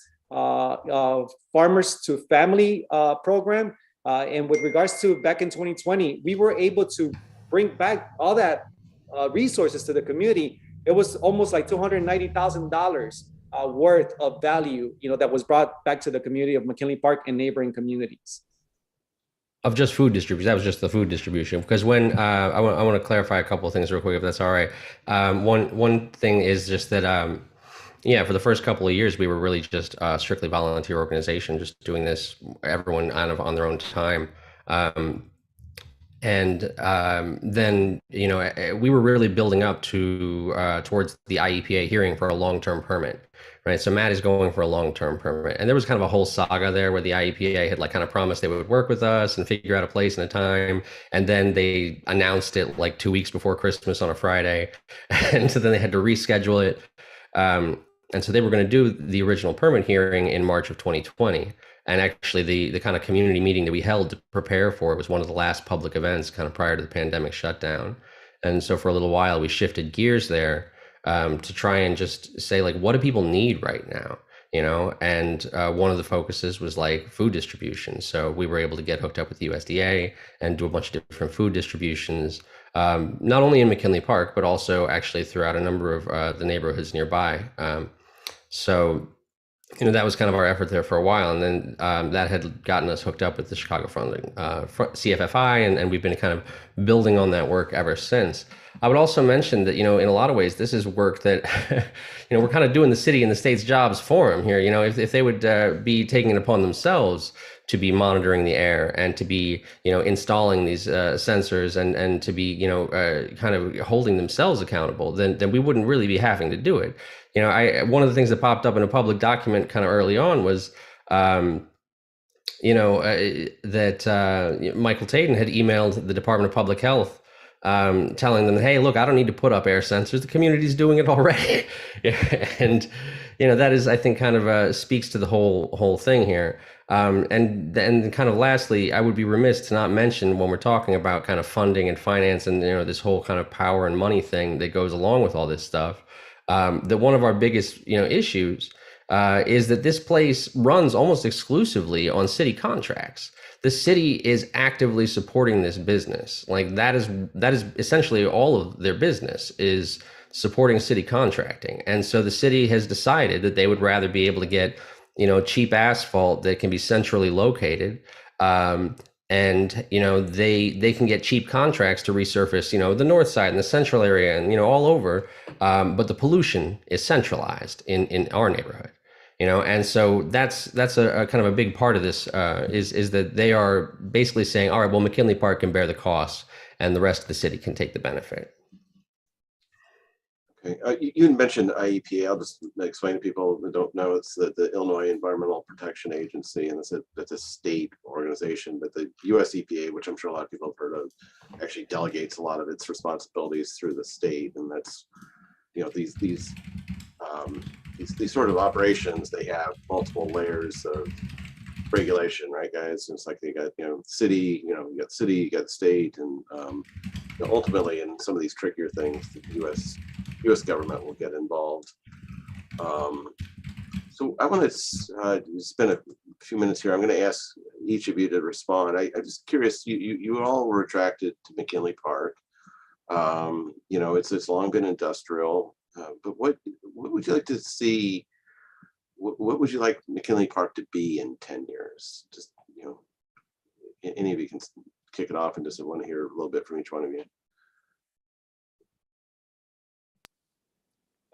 Farmers to Family program. And with regards to back in 2020, we were able to bring back all that resources to the community. It was almost like $290,000 worth of value, that was brought back to the community of McKinley Park and neighboring communities. Of just food distribution. That was just the food distribution. Because when I want to clarify a couple of things real quick, if that's all right. One thing is just that, for the first couple of years, we were really just a strictly volunteer organization, just doing this, everyone kind of on their own time. Then, we were really building up towards the IEPA hearing for a long-term permit, right? So Matt is going for a long-term permit. And there was kind of a whole saga there where the IEPA had kind of promised they would work with us and figure out a place and a time. And then they announced it like 2 weeks before Christmas on a Friday. And so then they had to reschedule it. And so they were going to do the original permit hearing in March of 2020. And actually the kind of community meeting that we held to prepare for it was one of the last public events kind of prior to the pandemic shutdown. And so for a little while, we shifted gears there to try and just say, like, what do people need right now? And one of the focuses was like food distribution. So we were able to get hooked up with the USDA and do a bunch of different food distributions, not only in McKinley Park, but also actually throughout a number of the neighborhoods nearby. So that was kind of our effort there for a while. And then that had gotten us hooked up with the Chicago Frontline, CFFI, and we've been kind of building on that work ever since. I would also mention that, in a lot of ways, this is work that, we're kind of doing the city and the state's jobs for them here. If they would be taking it upon themselves to be monitoring the air and to be, installing these sensors and to be, kind of holding themselves accountable, then we wouldn't really be having to do it. One of the things that popped up in a public document kind of early on was, that Michael Taden had emailed the Department of Public Health, telling them, hey, look, I don't need to put up air sensors. The community's doing it already. And, that is, I think, kind of speaks to the whole thing here. And then kind of lastly, I would be remiss to not mention when we're talking about kind of funding and finance and, this whole kind of power and money thing that goes along with all this stuff, that one of our biggest, issues is that this place runs almost exclusively on city contracts. The city is actively supporting this business. Like that is essentially all of their business is supporting city contracting. And so the city has decided that they would rather be able to get, cheap asphalt that can be centrally located. And, they can get cheap contracts to resurface, the north side and the central area and, all over. But the pollution is centralized in our neighborhood. And so that's a kind of a big part of this is that they are basically saying, all right, well, McKinley Park can bear the costs and the rest of the city can take the benefit. Okay. You mentioned IEPA. I'll just explain to people that don't know. It's the Illinois Environmental Protection Agency, and it's a state organization. But the US EPA, which I'm sure a lot of people have heard of, actually delegates a lot of its responsibilities through the state, and that's these sort of operations. They have multiple layers of regulation, right, guys? It's like they got city, you got the city, you got the state, and ultimately in some of these trickier things, the U.S. government will get involved. So I want to spend a few minutes here. I'm going to ask each of you to respond. I'm just curious. You all were attracted to McKinley Park. It's long been industrial, but what would you like to see? What would you like McKinley Park to be in 10 years? Just, any of you can kick it off and just want to hear a little bit from each one of you.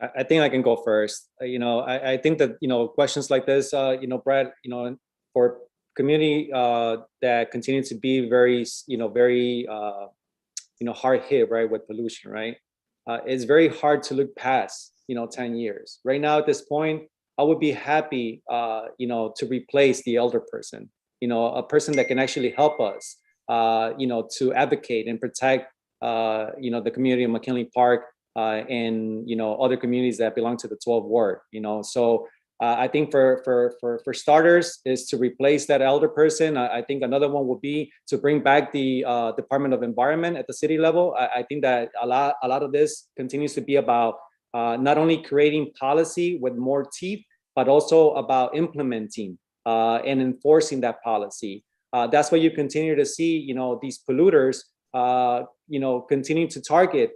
I think I can go first. I think that, questions like this, Brad, for community that continue to be very, very, hard hit, right, with pollution, right? It's very hard to look past, 10 years. Right now at this point, I would be happy, to replace the elder person, a person that can actually help us, to advocate and protect, the community of McKinley Park and, other communities that belong to the 12th ward, So I think for starters is to replace that elder person. I think another one would be to bring back the Department of Environment at the city level. I think that a lot of this continues to be about not only creating policy with more teeth, but also about implementing and enforcing that policy. That's why you continue to see, these polluters, continue to target,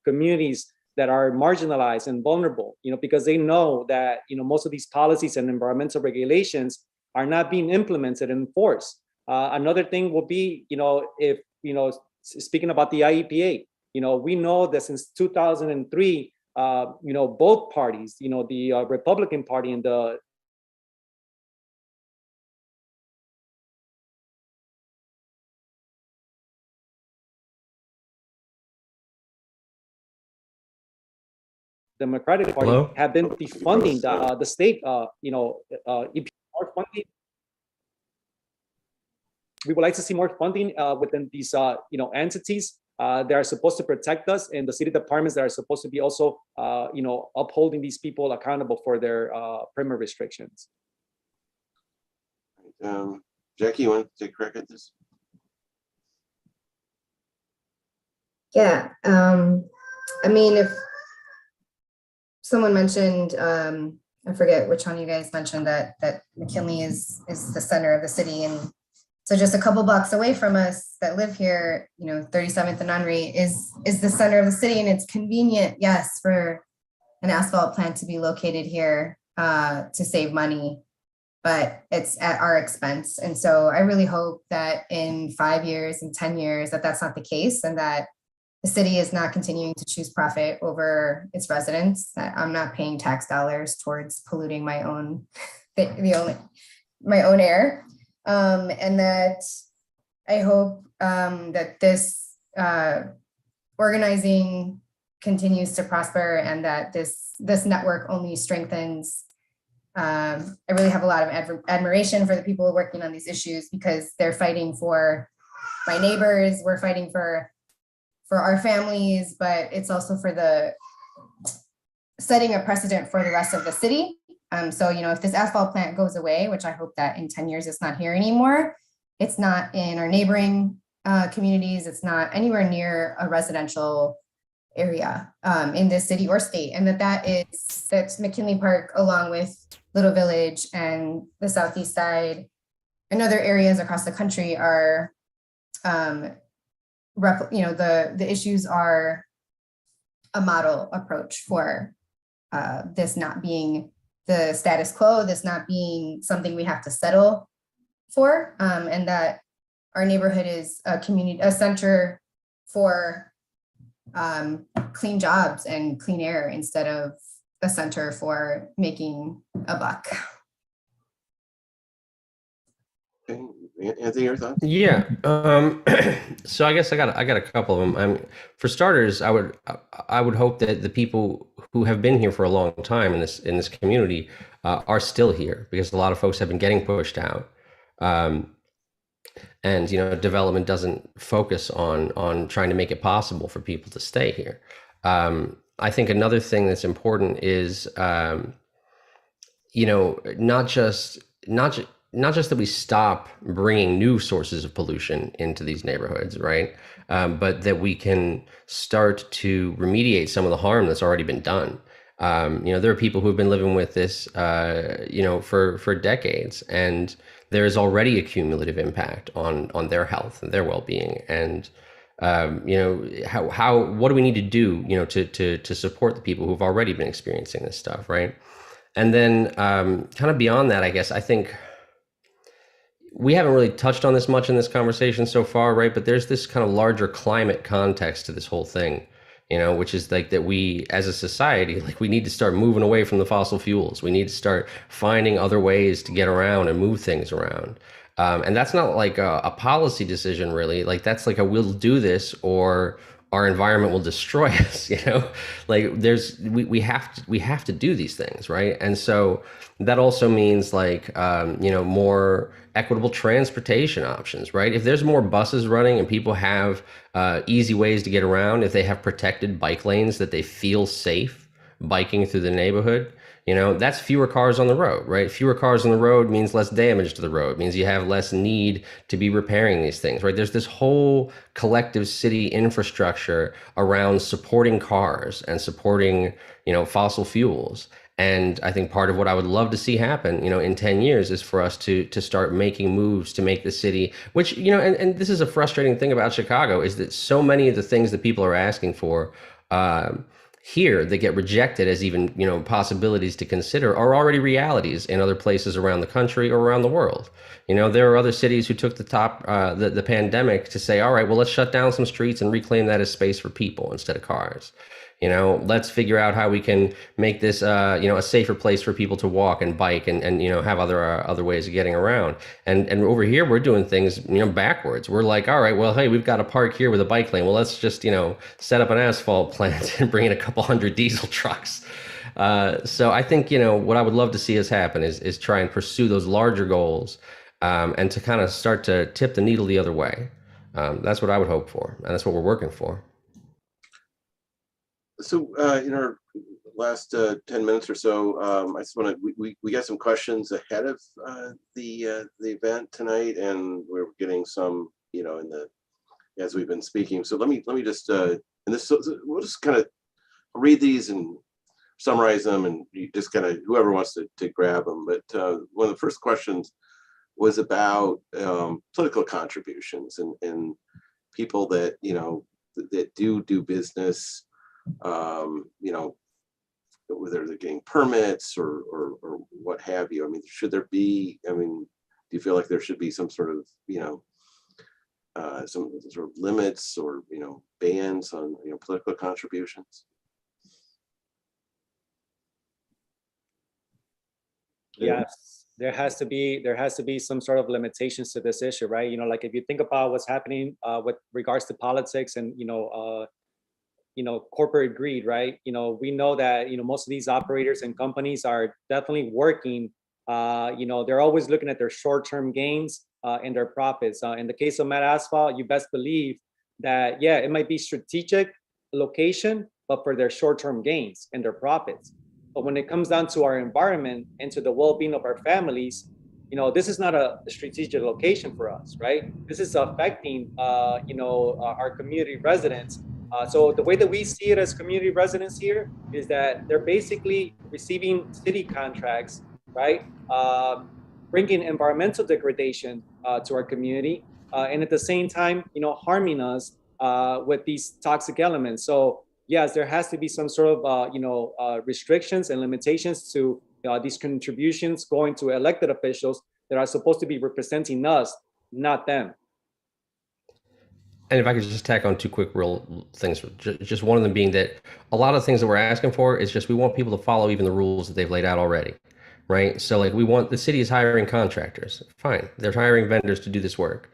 communities that are marginalized and vulnerable, because they know that, most of these policies and environmental regulations are not being implemented and enforced. Another thing will be, if, speaking about the IEPA, we know that since 2003, both parties, the Republican Party and the Democratic Party Hello? have been defunding the state, EPA funding. We would like to see more funding within these, entities that are supposed to protect us, and the city departments that are supposed to be also, upholding these people accountable for their permit restrictions. Jackie, you want to take a crack at this? Yeah, if someone mentioned, I forget which one of you guys mentioned that McKinley is the center of the city, and so just a couple blocks away from us that live here, 37th and Henry is the center of the city, and it's convenient, yes, for an asphalt plant to be located here to save money, but it's at our expense. And so I really hope that in 5 years and 10 years that's not the case, and that the city is not continuing to choose profit over its residents, that I'm not paying tax dollars towards polluting my own air. And that I hope that this organizing continues to prosper, and that this network only strengthens. I really have a lot of admiration for the people working on these issues, because they're fighting for my neighbors, we're fighting for our families, but it's also for the setting a precedent for the rest of the city. So, if this asphalt plant goes away, which I hope that in 10 years it's not here anymore, it's not in our neighboring communities, it's not anywhere near a residential area in this city or state. And that's McKinley Park, along with Little Village and the Southeast side and other areas across the country are, the issues are a model approach for this not being the status quo, this not being something we have to settle for, and that our neighborhood is a center for clean jobs and clean air instead of a center for making a buck. Okay. Anthony, your thoughts? Yeah. So I guess I got a couple of them. For starters, I would hope that the people who have been here for a long time in this community are still here, because a lot of folks have been getting pushed out. And development doesn't focus on trying to make it possible for people to stay here. I think another thing that's important is not just that we stop bringing new sources of pollution into these neighborhoods, right? But that we can start to remediate some of the harm that's already been done. There are people who've been living with this, for decades, and there is already a cumulative impact on their health and their well-being. And what do we need to do, to support the people who've already been experiencing this stuff, right? And then kind of beyond that, I guess, I think we haven't really touched on this much in this conversation so far, right? But there's this kind of larger climate context to this whole thing, which is like that we, as a society, like we need to start moving away from the fossil fuels. We need to start finding other ways to get around and move things around. And that's not like a policy decision, really. Like that's like we'll do this or our environment will destroy us, like we have to do these things, right? And so that also means like more equitable transportation options, right? If there's more buses running and people have easy ways to get around, if they have protected bike lanes that they feel safe biking through the neighborhood, that's fewer cars on the road, right? Fewer cars on the road means less damage to the road, means you have less need to be repairing these things, right? There's this whole collective city infrastructure around supporting cars and supporting, fossil fuels. And I think part of what I would love to see happen, in 10 years is for us to start making moves to make the city, which, and this is a frustrating thing about Chicago, is that so many of the things that people are asking for, here that get rejected as even possibilities to consider are already realities in other places around the country or around the world. There are other cities who took the pandemic to say, all right, well, let's shut down some streets and reclaim that as space for people instead of cars. Let's figure out how we can make this a safer place for people to walk and bike and have other ways of getting around. And over here we're doing things backwards. We're like, all right, well, hey, we've got a park here with a bike lane. Well, let's just set up an asphalt plant and bring in a couple hundred diesel trucks. So I think what I would love to see us happen is try and pursue those larger goals and to kind of start to tip the needle the other way. That's what I would hope for, and that's what we're working for. So in our last 10 minutes or so, I just want to, we got some questions ahead of the event tonight, and we're getting some, as we've been speaking. So let me just, we'll just kind of read these and summarize them, and you just kind of, whoever wants to grab them. But one of the first questions was about political contributions and people that, that do business, whether they're getting permits or what have you. I mean, should there be, do you feel like there should be some sort of, some sort of limits or, bans on, political contributions? Yes, there has to be some sort of limitations to this issue, right? Like if you think about what's happening with regards to politics and, corporate greed, right? We know that, most of these operators and companies are definitely working, they're always looking at their short-term gains and their profits. In the case of Matt Asphalt, you best believe that, yeah, it might be strategic location, but for their short-term gains and their profits. But when it comes down to our environment and to the well-being of our families, this is not a strategic location for us, right? This is affecting, our community residents. So the way that we see it as community residents here is that they're basically receiving city contracts, right? Bringing environmental degradation to our community, and at the same time, harming us with these toxic elements. So yes, there has to be some sort of, restrictions and limitations to these contributions going to elected officials that are supposed to be representing us, not them. And if I could just tack on two quick real things, just one of them being that a lot of things that we're asking for is just we want people to follow even the rules that they've laid out already, right? So like we want, the city is hiring contractors. Fine, they're hiring vendors to do this work.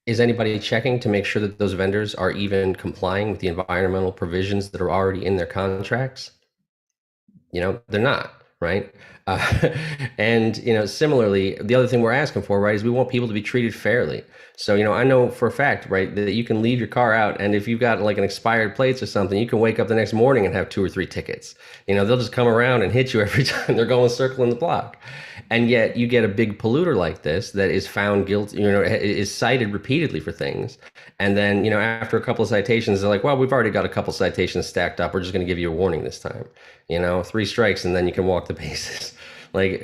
Is anybody checking to make sure that those vendors are even complying with the environmental provisions that are already in their contracts? They're not, right? And, similarly, the other thing we're asking for, right, is we want people to be treated fairly. So, I know for a fact, right, that you can leave your car out, and if you've got like an expired plates or something, you can wake up the next morning and have 2 or 3 tickets. They'll just come around and hit you every time they're going circling the block. And yet you get a big polluter like this that is found guilty, is cited repeatedly for things. And then, after a couple of citations, they're like, well, we've already got a couple citations stacked up. We're just going to give you a warning this time, 3 strikes, and then you can walk the bases.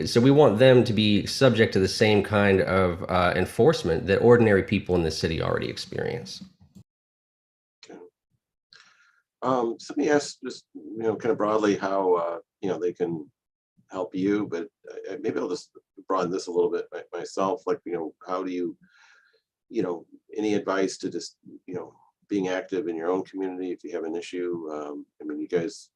So we want them to be subject to the same kind of enforcement that ordinary people in the city already experience. Okay. So let me ask just, kind of broadly how, they can help you, but maybe I'll just broaden this a little bit myself. Like, how do you, any advice to just, being active in your own community if you have an issue? You guys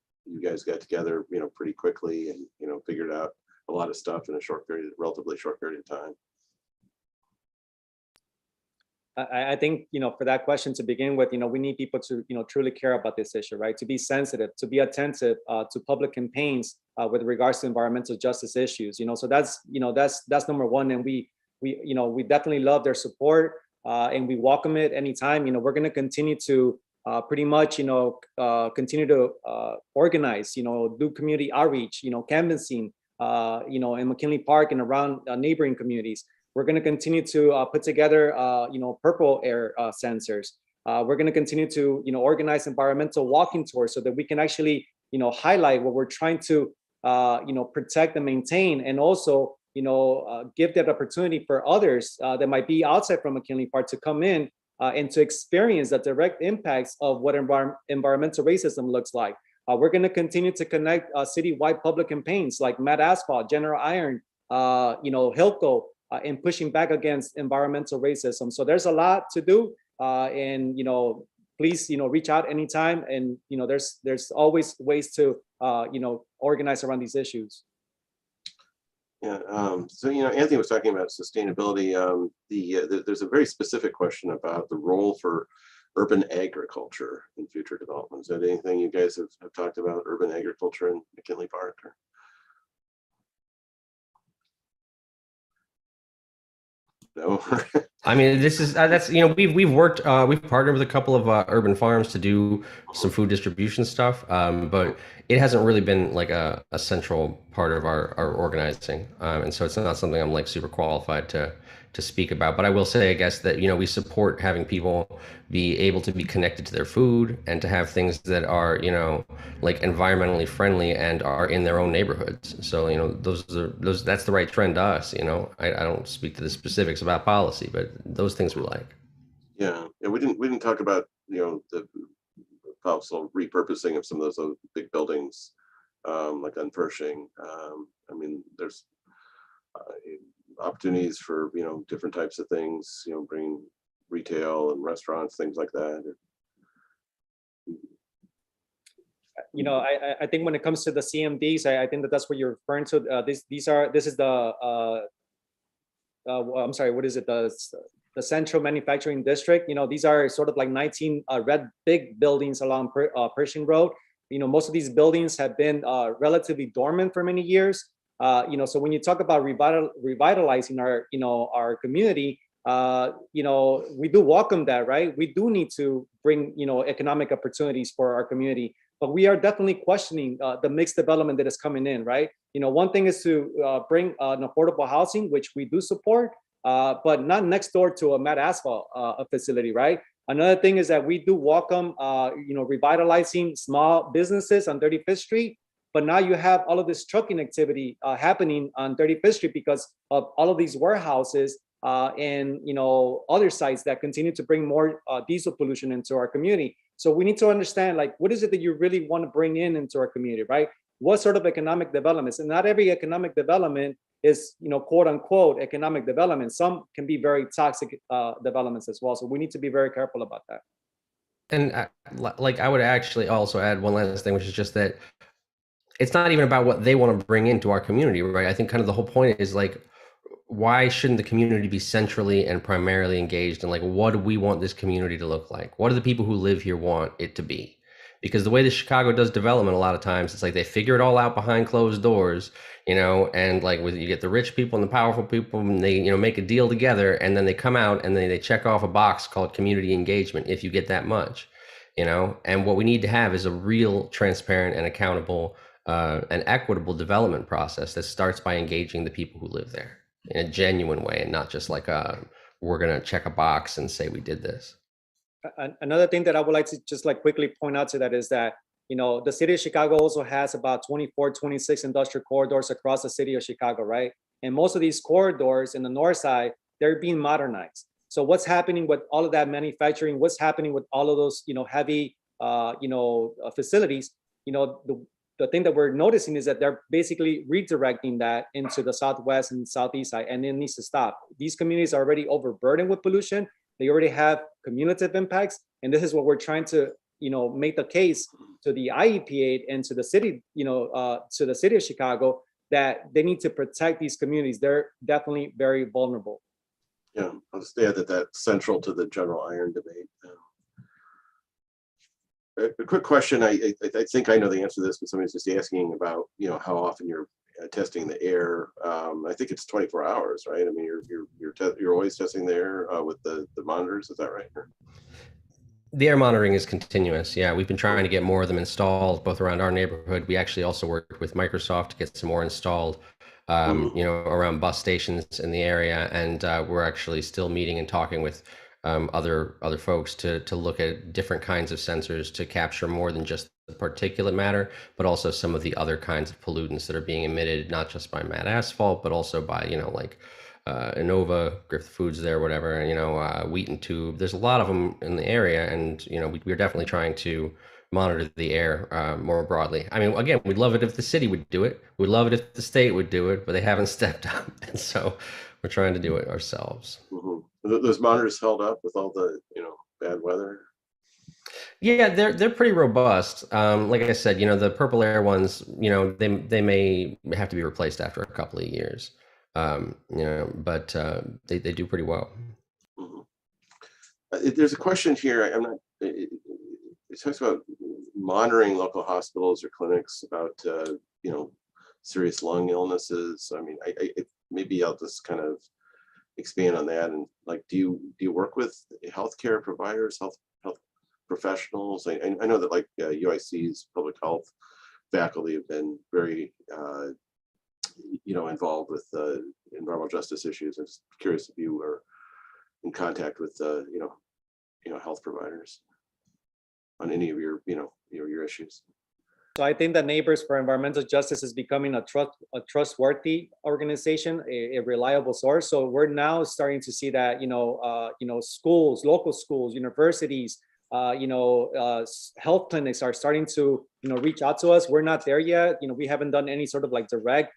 got together, pretty quickly and, figured out a lot of stuff in a relatively short period of time. I think, for that question to begin with, we need people to, truly care about this issue, right? To be sensitive, to be attentive to public campaigns with regards to environmental justice issues, so that's number one. And we definitely love their support and we welcome it anytime. We're going to continue to pretty much, continue to organize, do community outreach, canvassing, in McKinley Park and around neighboring communities. We're going to continue to put together, purple air sensors. We're going to continue to, organize environmental walking tours so that we can actually, highlight what we're trying to, protect and maintain, and also, give that opportunity for others that might be outside from McKinley Park to come in and to experience the direct impacts of what environmental racism looks like. We're going to continue to connect citywide public campaigns like Matt Asphalt, General Iron, Hilco, in pushing back against environmental racism. So there's a lot to do, and please reach out anytime. And there's always ways to organize around these issues. Yeah. So Anthony was talking about sustainability. There's a very specific question about the role for urban agriculture in future development. Is that anything you guys have talked about, urban agriculture in McKinley Park? Or? No. This is that's we've worked we've partnered with a couple of urban farms to do some food distribution stuff, but it hasn't really been like a central part of our organizing, and so it's not something I'm like super qualified to speak about. But I will say, I guess, that we support having people be able to be connected to their food and to have things that are like environmentally friendly and are in their own neighborhoods. So those that's the right trend to us. I don't speak to the specifics about policy, but those things we like. Yeah, we didn't talk about the possible repurposing of some of those big buildings, like on Pershing. There's opportunities for different types of things, bringing retail and restaurants, things like that. I think when it comes to the CMDs, I think that's what you're referring to. This is the I'm sorry, what is it? The Central Manufacturing District. These are sort of like 19 red big buildings along Pershing Road. Most of these buildings have been relatively dormant for many years. So when you talk about revitalizing our community, we do welcome that, right? We do need to bring, economic opportunities for our community. but we are definitely questioning the mixed development that is coming in, right? One thing is to bring an affordable housing, which we do support, but not next door to a Matt Asphalt facility, right? Another thing is that we do welcome, revitalizing small businesses on 35th Street, but now you have all of this trucking activity happening on 35th Street because of all of these warehouses and other sites that continue to bring more diesel pollution into our community. So we need to understand, like, what is it that you really want to bring into our community, right? What sort of economic developments? And not every economic development is, quote unquote, economic development. Some can be very toxic developments as well. So we need to be very careful about that. And I would actually also add one last thing, which is just that it's not even about what they want to bring into our community, right? I think kind of the whole point is like, why shouldn't the community be centrally and primarily engaged in like, what do we want this community to look like? What do the people who live here want it to be? Because the way that Chicago does development, a lot of times it's like they figure it all out behind closed doors, and like you get the rich people and the powerful people, and they, make a deal together, and then they come out and they check off a box called community engagement if you get that much, and what we need to have is a real transparent and accountable and equitable development process that starts by engaging the people who live there in a genuine way, and not just like we're going to check a box and say we did this. Another thing that I would like to just like quickly point out to that is that, the city of Chicago also has about 24, 26 industrial corridors across the city of Chicago, right? And most of these corridors in the north side, they're being modernized. So what's happening with all of that manufacturing? What's happening with all of those, heavy, facilities? The thing that we're noticing is that they're basically redirecting that into the southwest and southeast side, and it needs to stop. These communities are already overburdened with pollution. They already have cumulative impacts, and this is what we're trying to, make the case to the IEPA and to the city, to the city of Chicago, that they need to protect these communities. They're definitely very vulnerable. Yeah, I'll just add that that's central to the general iron debate. A quick question. I think I know the answer to this, but somebody's just asking about, how often you're testing the air. I think it's 24 hours, right? I mean, you're always testing the air with the monitors. Is that right? The air monitoring is continuous. Yeah, we've been trying to get more of them installed, both around our neighborhood. We actually also worked with Microsoft to get some more installed, around bus stations in the area, and we're actually still meeting and talking with other folks to look at different kinds of sensors to capture more than just the particulate matter, but also some of the other kinds of pollutants that are being emitted, not just by Matt Asphalt, but also by, like Innova, Griffith Foods there, whatever, Wheat and Tube. There's a lot of them in the area, and, we're definitely trying to monitor the air more broadly. I mean, again, we'd love it if the city would do it. We'd love it if the state would do it, but they haven't stepped up. And so we're trying to do it ourselves. Mm-hmm. Those monitors held up with all the, bad weather? Yeah, they're pretty robust. Like I said, the purple air ones, they may have to be replaced after a couple of years. But they do pretty well. Mm-hmm. There's a question here. It talks about monitoring local hospitals or clinics about, serious lung illnesses. I mean, I maybe I'll just kind of expand on that. And like, do you work with healthcare providers, health professionals? I know that like UIC's public health faculty have been very, involved with environmental justice issues. I'm just curious if you are in contact with, health providers on any of your, your issues. So I think that Neighbors for Environmental Justice is becoming a trustworthy organization, a reliable source. So we're now starting to see that, schools, local schools, universities, health clinics are starting to, reach out to us. We're not there yet. We haven't done any sort of like direct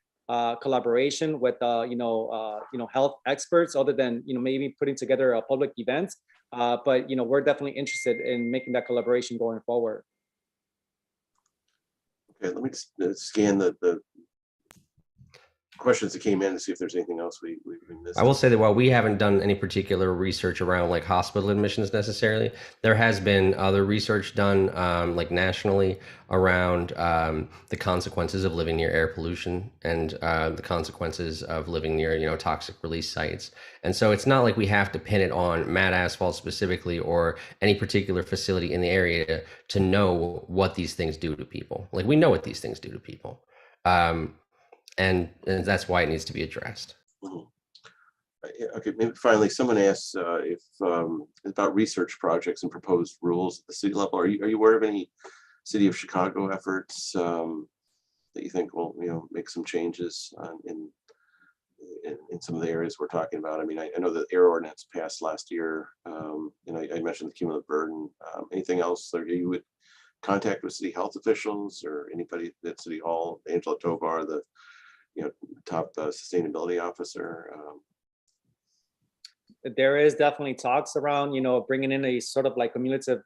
collaboration with, health experts other than, maybe putting together a public event. But, we're definitely interested in making that collaboration going forward. Okay, let me scan the questions that came in to see if there's anything else we missed. I will say that while we haven't done any particular research around like hospital admissions necessarily, there has been other research done like nationally around the consequences of living near air pollution and the consequences of living near, you know, toxic release sites. And so it's not like we have to pin it on Matt Asphalt specifically or any particular facility in the area to know what these things do to people. Like we know what these things do to people. And that's why it needs to be addressed. Mhm. Okay, maybe finally, someone asked if about research projects and proposed rules at the city level. Are you aware of any City of Chicago efforts that you think will, you know, make some changes in some of the areas we're talking about? I mean, I know the air ordinance passed last year. You know, I mentioned the cumulative burden. Anything else that you would contact with city health officials or anybody at City Hall? Angela Tovar, the top sustainability officer. There is definitely talks around, bringing in a sort of like cumulative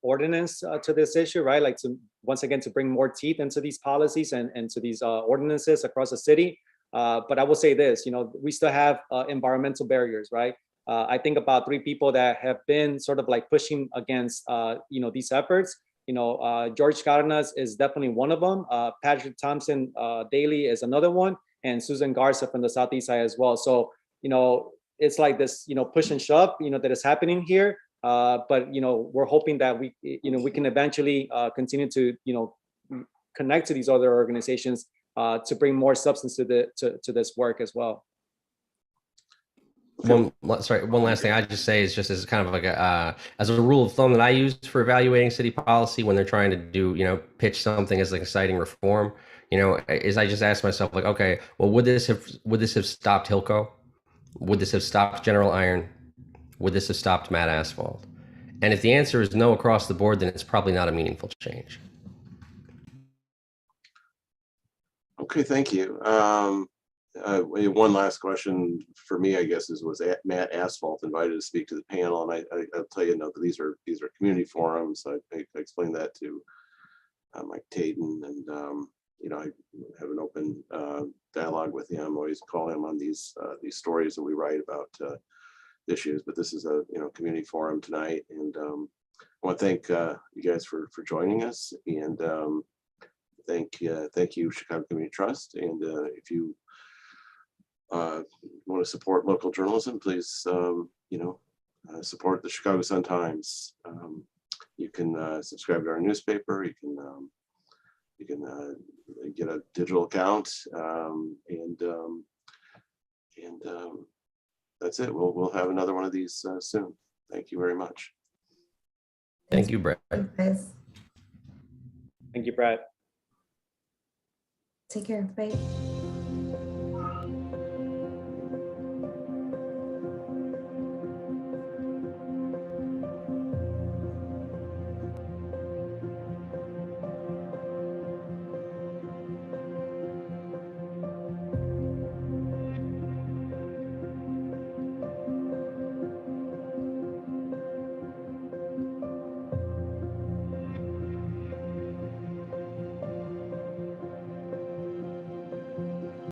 ordinance to this issue, right? Like to, once again, to bring more teeth into these policies and to these ordinances across the city. But I will say this, we still have environmental barriers, right? I think about 3 people that have been sort of like pushing against, these efforts. George Cardenas is definitely one of them. Patrick Thompson Daly is another one, and Susan Garza from the Southeast side as well. So, it's like this, push and shove, that is happening here. But, we're hoping that we can eventually continue to, connect to these other organizations to bring more substance to this work as well. One last thing I just say is just as kind of like as a rule of thumb that I use for evaluating city policy when they're trying to do, pitch something as like exciting reform, is I just ask myself like, okay, well, would this have stopped Hilco? Would this have stopped General Iron? Would this have stopped Matt Asphalt? And if the answer is no across the board, then it's probably not a meaningful change. Okay, thank you. One last question for me, I guess, was Matt Asphalt invited to speak to the panel, and I'll tell you, that these are community forums. I explained that to Mike Taden, and I have an open dialogue with him. Always call him on these stories that we write about issues. But this is a community forum tonight, and I want to thank you guys for joining us, and thank you, Chicago Community Trust. And if you want to support local journalism, please, support the Chicago Sun-Times. You can subscribe to our newspaper. You can get a digital account, and that's it. We'll have another one of these soon. Thank you very much. Thank you, Brett. Thanks. Thank you, Brett. Take care. Bye.